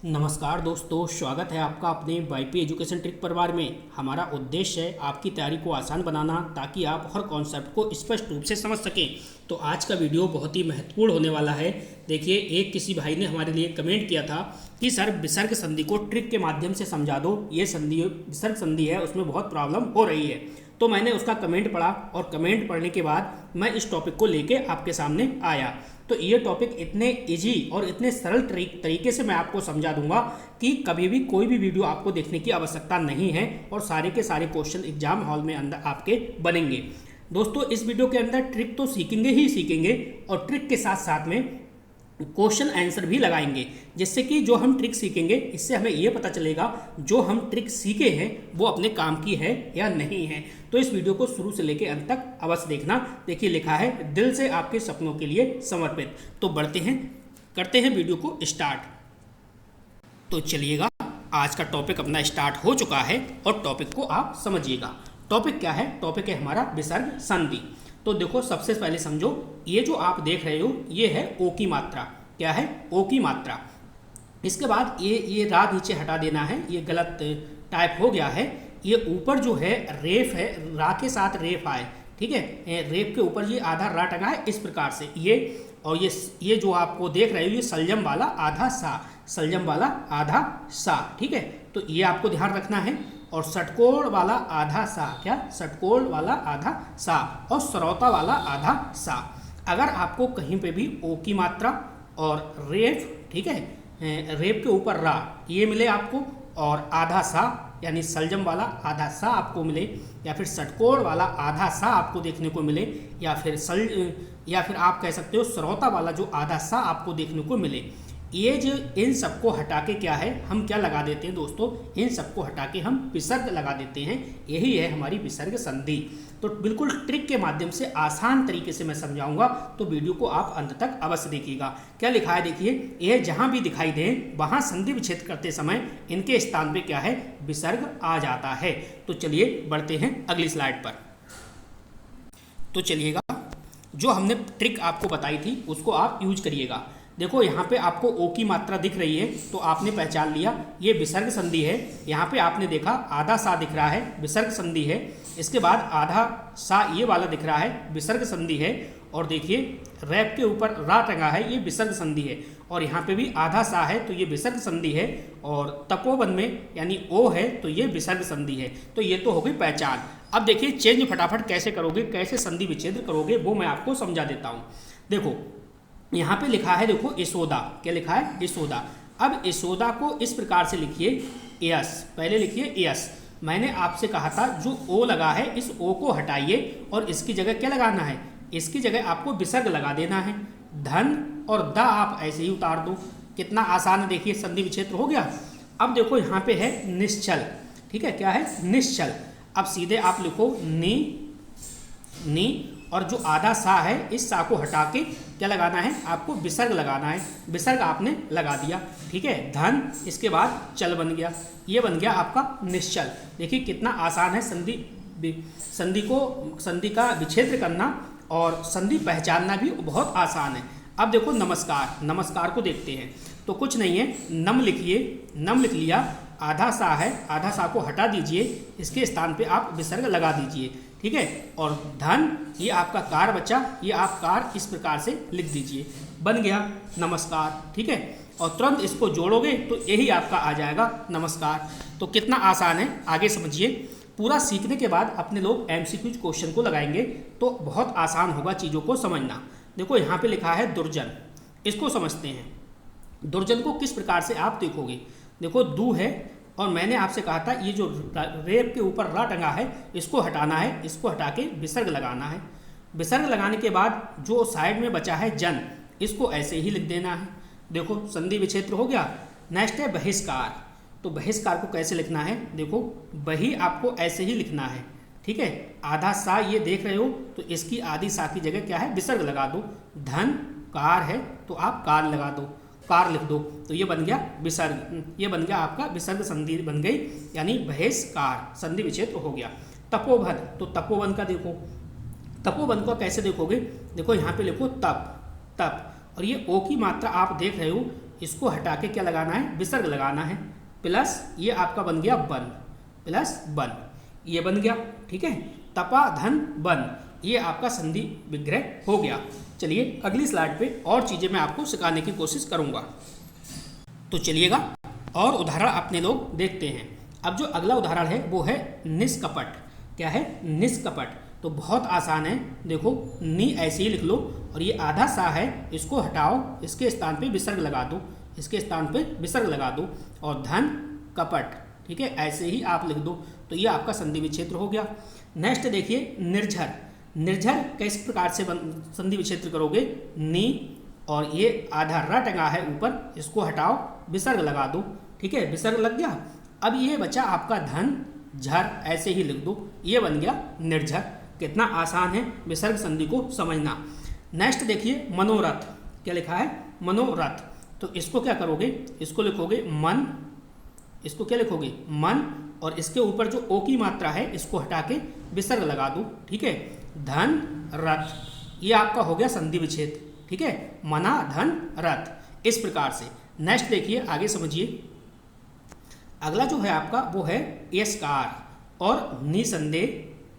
नमस्कार दोस्तों, स्वागत है आपका अपने वाईपी एजुकेशन ट्रिक परिवार में। हमारा उद्देश्य है आपकी तैयारी को आसान बनाना ताकि आप हर कॉन्सेप्ट को स्पष्ट रूप से समझ सकें। तो आज का वीडियो बहुत ही महत्वपूर्ण होने वाला है। देखिए, एक किसी भाई ने हमारे लिए कमेंट किया था कि सर विसर्ग संधि को ट्रिक के माध्यम से समझा दो, ये संधि विसर्ग संधि है उसमें बहुत प्रॉब्लम हो रही है। तो मैंने उसका कमेंट पढ़ा और कमेंट पढ़ने के बाद मैं इस टॉपिक को लेके आपके सामने आया। तो ये टॉपिक इतने इजी और इतने सरल तरीके से मैं आपको समझा दूंगा कि कभी भी कोई भी वीडियो आपको देखने की आवश्यकता नहीं है और सारे के सारे क्वेश्चन एग्जाम हॉल में अंदर आपके बनेंगे। दोस्तों, इस वीडियो के अंदर ट्रिक तो सीखेंगे ही सीखेंगे और ट्रिक के साथ साथ में क्वेश्चन आंसर भी लगाएंगे, जिससे कि जो हम ट्रिक सीखेंगे इससे हमें ये पता चलेगा जो हम ट्रिक सीखे हैं वो अपने काम की है या नहीं है। तो इस वीडियो को शुरू से लेकर अंत तक अवश्य देखना। देखिए, लिखा है दिल से आपके सपनों के लिए समर्पित। तो बढ़ते हैं, करते हैं वीडियो को स्टार्ट। तो चलिएगा, आज का टॉपिक अपना स्टार्ट हो चुका है और टॉपिक को आप समझिएगा। टॉपिक क्या है? टॉपिक है हमारा विसर्ग संधि। तो देखो, सबसे पहले समझो, ये जो आप देख रहे हो ये है ओ की मात्रा। क्या है? ओ की मात्रा। इसके बाद ये रा नीचे हटा देना है, ये गलत टाइप हो गया है। ये ऊपर जो है रेफ है, रा के साथ रेफ आए, ठीक है। रेफ के ऊपर ये आधा रा टंगा है इस प्रकार से ये। और ये जो आपको देख रहे हो ये सलजम वाला आधा सा, सलजम वाला आधा सा, ठीक है। तो ये आपको ध्यान रखना है। और षटकोण वाला आधा सा, क्या? षटकोण वाला आधा सा और सरौता वाला आधा सा। अगर आपको कहीं पे भी ओ की मात्रा और रेफ, ठीक है, रेफ के ऊपर रा ये मिले आपको और आधा सा यानी सलजम वाला आधा सा आपको मिले, या फिर षटकोण वाला आधा सा आपको देखने को मिले, या फिर आप कह सकते हो सरौता वाला जो आधा सा आपको देखने को मिले, ये जो इन सबको हटा के क्या है हम क्या लगा देते हैं दोस्तों? इन सबको हटा के हम विसर्ग लगा देते हैं। यही है हमारी विसर्ग संधि। तो बिल्कुल ट्रिक के माध्यम से आसान तरीके से मैं समझाऊंगा, तो वीडियो को आप अंत तक अवश्य देखिएगा। क्या लिखा है? देखिए, यह जहां भी दिखाई दे वहां संधि विच्छेद करते समय इनके स्थान पे क्या है? विसर्ग आ जाता है। तो चलिए बढ़ते हैं अगली स्लाइड पर। तो चलिएगा, जो हमने ट्रिक आपको बताई थी उसको आप यूज करिएगा। देखो, यहाँ पे आपको ओ की मात्रा दिख रही है तो आपने पहचान लिया ये विसर्ग संधि है। यहाँ पे आपने देखा आधा सा दिख रहा है, विसर्ग संधि है। इसके बाद आधा सा ये वाला दिख रहा है, विसर्ग संधि है। और देखिए, रैप के ऊपर रा टंगा है, ये विसर्ग संधि है। और यहाँ पे भी आधा सा है तो ये विसर्ग संधि है। और तपोवन में यानी ओ है तो ये विसर्ग संधि है। तो ये तो हो गई पहचान। अब देखिए, चेंज फटाफट कैसे करोगे, कैसे संधि विच्छेद करोगे वो मैं आपको समझा देता हूँ। देखो, यहाँ पे लिखा है, देखो यशोदा। क्या लिखा है? यशोदा। अब यशोदा को इस प्रकार से लिखिए, यस, पहले लिखिए यस। मैंने आपसे कहा था जो ओ लगा है इस ओ को हटाइए और इसकी जगह क्या लगाना है? इसकी जगह आपको विसर्ग लगा देना है। धन और द आप ऐसे ही उतार दो। कितना आसान है, देखिए संधि विच्छेद हो गया। अब देखो, यहाँ पे है निश्चल, ठीक है। क्या है? निश्चल। अब सीधे आप लिखो नी और जो आधा सा है इस सा को हटा के क्या लगाना है? आपको विसर्ग लगाना है। विसर्ग आपने लगा दिया, ठीक है। धन, इसके बाद चल बन गया, ये बन गया आपका निश्चल। देखिए कितना आसान है संधि का विच्छेद करना और संधि पहचानना भी बहुत आसान है। अब देखो नमस्कार, नमस्कार को देखते हैं। तो कुछ नहीं है, नम लिखिए, नम लिख लिया, आधा सा है, आधा सा को हटा दीजिए, इसके स्थान पे आप विसर्ग लगा दीजिए, ठीक है। और धन, ये आपका कार बचा, ये आप कार इस प्रकार से लिख दीजिए, बन गया नमस्कार, ठीक है। और तुरंत इसको जोड़ोगे तो यही आपका आ जाएगा नमस्कार। तो कितना आसान है, आगे समझिए। पूरा सीखने के बाद अपने लोग एमसीक्यू क्वेश्चन को लगाएंगे तो बहुत आसान होगा चीज़ों को समझना। देखो, यहाँ पे लिखा है दुर्जन, इसको समझते हैं। दुर्जन को किस प्रकार से आप देखोगे? देखो, दू है और मैंने आपसे कहा था ये जो रेप के ऊपर रा टंगा है इसको हटाना है, इसको हटा के विसर्ग लगाना है। विसर्ग लगाने के बाद जो साइड में बचा है जन, इसको ऐसे ही लिख देना है। देखो, संधि विच्छेद हो गया। नेक्स्ट है बहिष्कार। तो बहिष्कार को कैसे लिखना है? देखो, बही आपको ऐसे ही लिखना है, ठीक है। आधा सा ये देख रहे हो तो इसकी आधी सा की जगह क्या है? विसर्ग लगा दो। धन, कार है तो आप कार लगा दो, कार लिख दो। तो ये बन गया विसर्ग, ये बन गया आपका विसर्ग संधि बन गई, यानी बहिष्कार, संधि विच्छेद हो गया। तपोवन, तो तपोवन का देखो, तपोवन को कैसे देखोगे? देखो, यहाँ पे लिखो तप, तप। और ये ओ की मात्रा आप देख रहे हो इसको हटा के क्या लगाना है, विसर्ग लगाना है, प्लस ये आपका बन गया बन, प्लस बन, ये बन गया। ठीक है, तपा धन बन, ये आपका संधि विग्रह हो गया। चलिए अगली स्लाइड पे और चीज़ें मैं आपको सिखाने की कोशिश करूँगा। तो चलिएगा और उदाहरण अपने लोग देखते हैं। अब जो अगला उदाहरण है वो है निष्कपट। क्या है, निष्कपट। तो बहुत आसान है, देखो नी ऐसे ही लिख लो और ये आधा सा है, इसको हटाओ, इसके स्थान पे विसर्ग लगा दो, इसके स्थान पे विसर्ग लगा दो, और धन कपट, ठीक है, ऐसे ही आप लिख दो। तो ये आपका संधि विच्छेद हो गया। नेक्स्ट देखिए निर्झर। निर्झर किस प्रकार से संधि विच्छेद करोगे, नी और ये आधा र टंगा है ऊपर, इसको हटाओ, विसर्ग लगा दो। ठीक है, विसर्ग लग गया। अब ये बचा आपका धन झर, ऐसे ही लिख दो, ये बन गया निर्झर। कितना आसान है विसर्ग संधि को समझना। नेक्स्ट देखिए मनोरथ। क्या लिखा है, मनोरथ। तो इसको क्या करोगे, इसको लिखोगे मन, इसको क्या लिखोगे मन, और इसके ऊपर जो ओ की मात्रा है इसको हटा के विसर्ग लगा दो। ठीक है, धन रथ, ये आपका हो गया संधि विच्छेद। ठीक है, मना धन रथ, इस प्रकार से। नेक्स्ट देखिए आगे समझिए। अगला जो है आपका वो है यस्कार और निसंदेह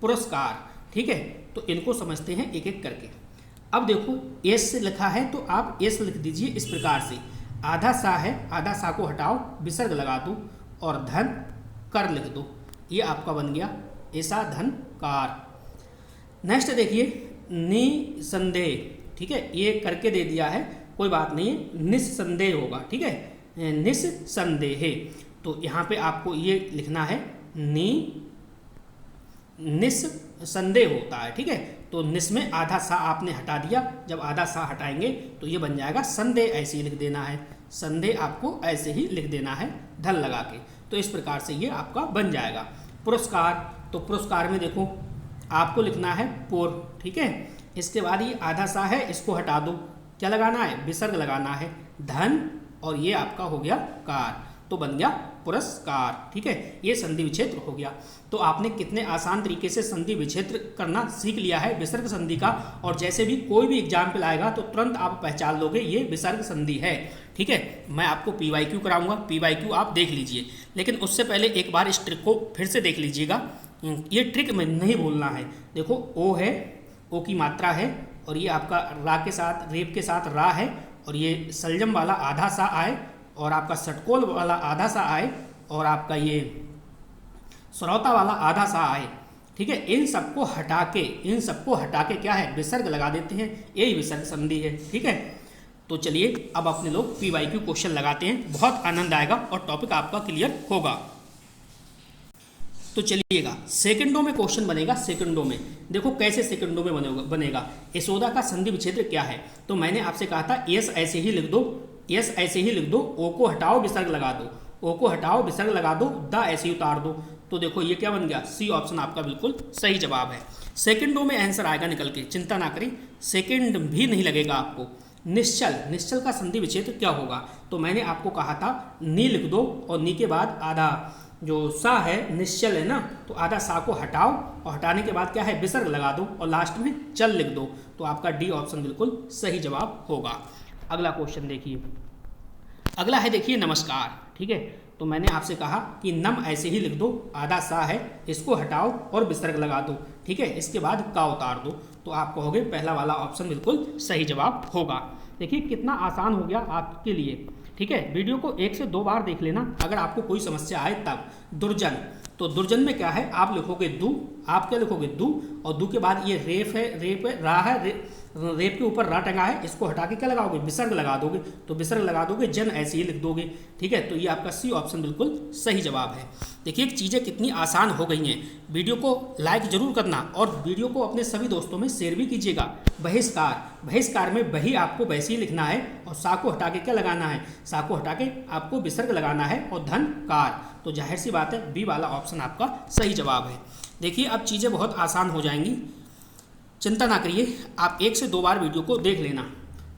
पुरस्कार। ठीक है, तो इनको समझते हैं एक एक करके। अब देखो एस लिखा है तो आप एस लिख दीजिए इस प्रकार से, आधा सा है, आधा सा को हटाओ, विसर्ग लगा दो और धन कर लिख दो, ये आपका बन गया ऐसा धन कार। नेक्स्ट देखिए निसंदेह। ठीक है, ये करके दे दिया है, कोई बात नहीं है, निस्संदेह होगा। ठीक है, निस्संदेह। तो यहाँ पे आपको ये लिखना है निस्संदेह होता है। ठीक है, तो निस में आधा सा आपने हटा दिया, जब आधा सा हटाएंगे तो ये बन जाएगा संदेह, ऐसे ही लिख देना है, संदेह आपको ऐसे ही लिख देना है धन लगा के। तो इस प्रकार से ये आपका बन जाएगा। पुरस्कार, तो पुरस्कार में देखो आपको लिखना है पुर। ठीक है, इसके बाद ये आधा सा है, इसको हटा दो, क्या लगाना है, विसर्ग लगाना है, धन, और ये आपका हो गया कार, तो बन गया पुरस्कार। ठीक है, ये संधि विच्छेद हो गया। तो आपने कितने आसान तरीके से संधि विच्छेद करना सीख लिया है विसर्ग संधि का, और जैसे भी कोई भी एग्जाम पे लाएगा तो तुरंत आप पहचान लोगे ये विसर्ग संधि है। ठीक है, मैं आपको PYQ कराऊंगा, PYQ आप देख लीजिए, लेकिन उससे पहले एक बार इस ट्रिक को फिर से देख लीजिएगा। ये ट्रिक में नहीं बोलना है। देखो ओ है, ओ की मात्रा है, और ये आपका रा के साथ, रेप के साथ रा है, और ये सलजम वाला आधा सा आए, और आपका षटकोल वाला आधा सा आए, और आपका ये श्रौता वाला आधा सा आए। ठीक है, इन सबको हटा के क्या है, विसर्ग लगा देते हैं, यही विसर्ग संधि है। ठीक है, तो चलिए अब अपने लोग PYQ क्वेश्चन लगाते हैं, बहुत आनंद आएगा और टॉपिक आपका क्लियर होगा। तो चलिएगा सेकंडों में क्वेश्चन बनेगा। सेकंडों में देखो कैसे सेकंडों में बनेगा। यशोदा का संधि विच्छेद क्या है, तो मैंने आपसे कहा था यस ऐसे ही लिख दो, यस ऐसे ही लिख दो, ओ को हटाओ विसर्ग लगा दो, ओ को हटाओे विसर्ग लगा दो, द ऐसे ही उतार दो। तो देखो ये क्या बन गया, सी ऑप्शन आपका बिल्कुल सही जवाब है। सेकंडों में आंसर आएगा निकल के, चिंता ना करें, सेकंड भी नहीं लगेगा आपको। निश्चल, निश्चल का संधि विच्छेद क्या होगा, तो मैंने आपको कहा था नी लिख दो, और नी के बाद आधा जो सा है, निश्चल है ना, तो आधा सा को हटाओ, और हटाने के बाद क्या है, विसर्ग लगा दो, और लास्ट में चल लिख दो। तो आपका डी ऑप्शन बिल्कुल सही जवाब होगा। अगला क्वेश्चन देखिए, अगला है देखिए नमस्कार। ठीक है, तो मैंने आपसे कहा कि नम ऐसे ही लिख दो, आधा सा है, इसको हटाओ और विसर्ग लगा दो। ठीक है, इसके बाद का उतार दो, तो आपको हो गए पहला वाला ऑप्शन बिल्कुल सही जवाब होगा। देखिए कितना आसान हो गया आपके लिए। ठीक है, वीडियो को 1 से 2 बार देख लेना, अगर आपको कोई समस्या आए तब। दुर्जन, तो दुर्जन में क्या है, आप लिखोगे दू, आप क्या लिखोगे दू, और दू के बाद ये रेप है, रेप है, रा है, रेप के ऊपर रा टंगा है, इसको हटा के क्या लगाओगे, विसर्ग लगा दोगे, तो विसर्ग लगा दोगे, जन ऐसे ही लिख दोगे। ठीक है, तो ये आपका सी ऑप्शन बिल्कुल सही जवाब है। देखिए चीज़ें कितनी आसान हो गई हैं। वीडियो को लाइक जरूर करना, और वीडियो को अपने सभी दोस्तों में शेयर भी कीजिएगा। बहिष्कार, बहिष्कार में बही आपको वैसे ही लिखना है, और सा को हटा के क्या लगाना है, सा को हटा के आपको विसर्ग लगाना है, और धन कार, तो जाहिर सी बात है बी वाला ऑप्शन आपका सही जवाब है। देखिए अब चीज़ें बहुत आसान हो जाएंगी, चिंता ना करिए, आप 1 से 2 बार वीडियो को देख लेना।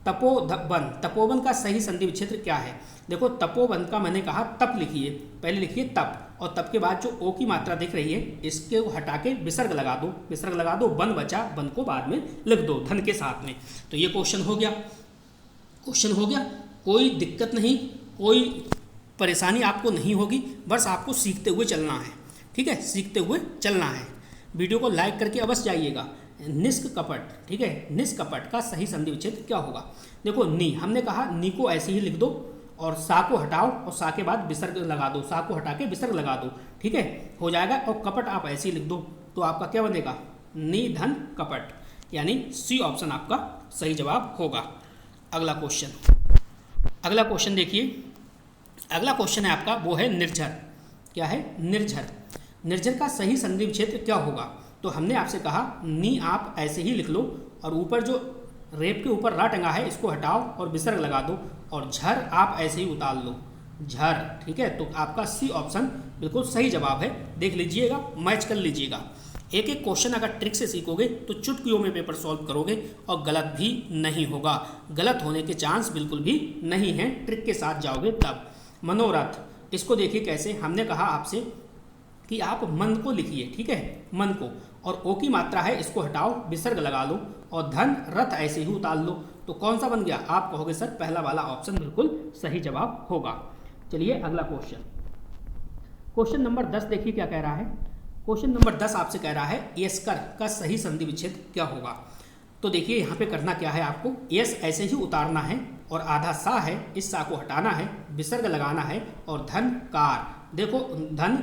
तपोवन, तपोवन का सही संधि विच्छेद क्या है, देखो तपोवन का मैंने कहा तप लिखिए, पहले लिखिए तप, और तप के बाद जो ओ की मात्रा दिख रही है इसके हटा के विसर्ग लगा दो, विसर्ग लगा दो, वन बचा, वन को बाद में लिख दो धन के साथ में। तो ये क्वेश्चन हो गया, क्वेश्चन हो गया। कोई दिक्कत नहीं, कोई परेशानी आपको नहीं होगी, बस आपको सीखते हुए चलना है। ठीक है, सीखते हुए चलना है। वीडियो को लाइक करके अवश्य जाइएगा। निष्कपट, ठीक है, निष्कपट का सही संधि विच्छेद क्या होगा? देखो नी, हमने कहा नी को ऐसे ही लिख दो और सा को हटाओ और सा के बाद विसर्ग लगा दो, सा को हटा के विसर्ग लगा दो, ठीक है, हो जाएगा। और कपट आप ऐसे ही लिख दो तो आपका क्या बनेगा? नी धन कपट, यानी सी ऑप्शन आपका सही जवाब होगा। अगला क्वेश्चन देखिए, अगला क्वेश्चन है आपका, वो है निर्झर। क्या है? निर्झर। निर्झर का सही संधि विच्छेद क्या होगा? तो हमने आपसे कहा नी आप ऐसे ही लिख लो और ऊपर जो रेप के ऊपर रा टंगा है इसको हटाओ और विसर्ग लगा दो, और झर आप ऐसे ही उतार लो, झर, ठीक है। तो आपका सी ऑप्शन बिल्कुल सही जवाब है। देख लीजिएगा, मैच कर लीजिएगा। एक एक क्वेश्चन अगर ट्रिक से सीखोगे तो चुटकियों में पेपर सॉल्व करोगे और गलत भी नहीं होगा। गलत होने के चांस बिल्कुल भी नहीं है, ट्रिक के साथ जाओगे तब। मनोरथ, इसको देखिए कैसे, हमने कहा आपसे कि आप मन को लिखिए, ठीक है, मन को, और ओ की मात्रा है इसको हटाओ, विसर्ग लगा लो और धन रथ ऐसे ही उतार लो। तो कौन सा बन गया? आप कहोगे सर पहला वाला ऑप्शन बिल्कुल सही जवाब होगा। चलिए अगला क्वेश्चन नंबर 10 देखिए क्या कह रहा है। क्वेश्चन नंबर 10 आपसे कह रहा है यस्कर का सही संधि विच्छेद क्या होगा? तो देखिए यहाँ पे करना क्या है, आपको यस ऐसे ही उतारना है और आधा सा है, इस सा को हटाना है, विसर्ग लगाना है और धन कार। देखो धन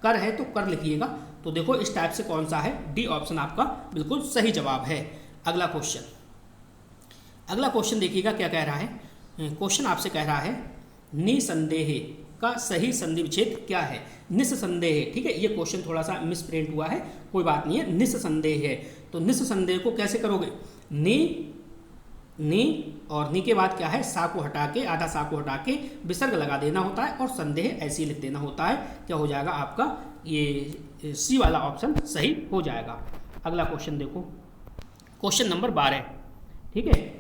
कर है तो कर लिखिएगा। तो देखो इस टाइप से कौन सा है? डी ऑप्शन आपका बिल्कुल सही जवाब है। अगला क्वेश्चन देखिएगा क्या कह रहा है। क्वेश्चन आपसे कह रहा है निसंदेह का सही संधि विच्छेद क्या है? निस्संदेह, ठीक है, ये क्वेश्चन थोड़ा सा मिसप्रिंट हुआ है, कोई बात नहीं है, निस्संदेह है। तो निस्संदेह को कैसे करोगे? नी और नी के बाद क्या है? सा को हटा के, आधा सा को हटा के विसर्ग लगा देना होता है और संदेह ऐसे ही लिख देना होता है। क्या हो जाएगा आपका? ये सी वाला ऑप्शन सही हो जाएगा। अगला क्वेश्चन देखो, क्वेश्चन नंबर 12, ठीक है।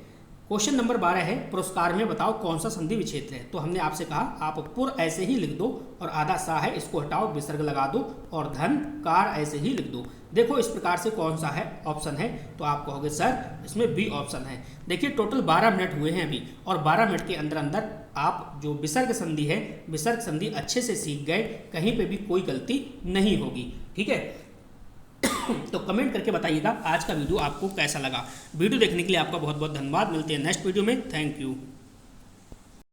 क्वेश्चन नंबर 12 है पुरस्कार में बताओ कौन सा संधि विच्छेद है? तो हमने आपसे कहा आप पुर ऐसे ही लिख दो और आधा सा है इसको हटाओ, विसर्ग लगा दो और धन कार ऐसे ही लिख दो। देखो इस प्रकार से कौन सा है ऑप्शन है? तो आप कहोगे सर इसमें बी ऑप्शन है। देखिए टोटल 12 मिनट हुए हैं अभी, और 12 मिनट के अंदर अंदर आप जो विसर्ग संधि है, विसर्ग संधि अच्छे से सीख गए, कहीं पे भी कोई गलती नहीं होगी, ठीक है। तो कमेंट करके बताइएगा आज का वीडियो आपको कैसा लगा। वीडियो देखने के लिए आपका बहुत बहुत धन्यवाद। मिलते हैं नेक्स्ट वीडियो में। Thank you.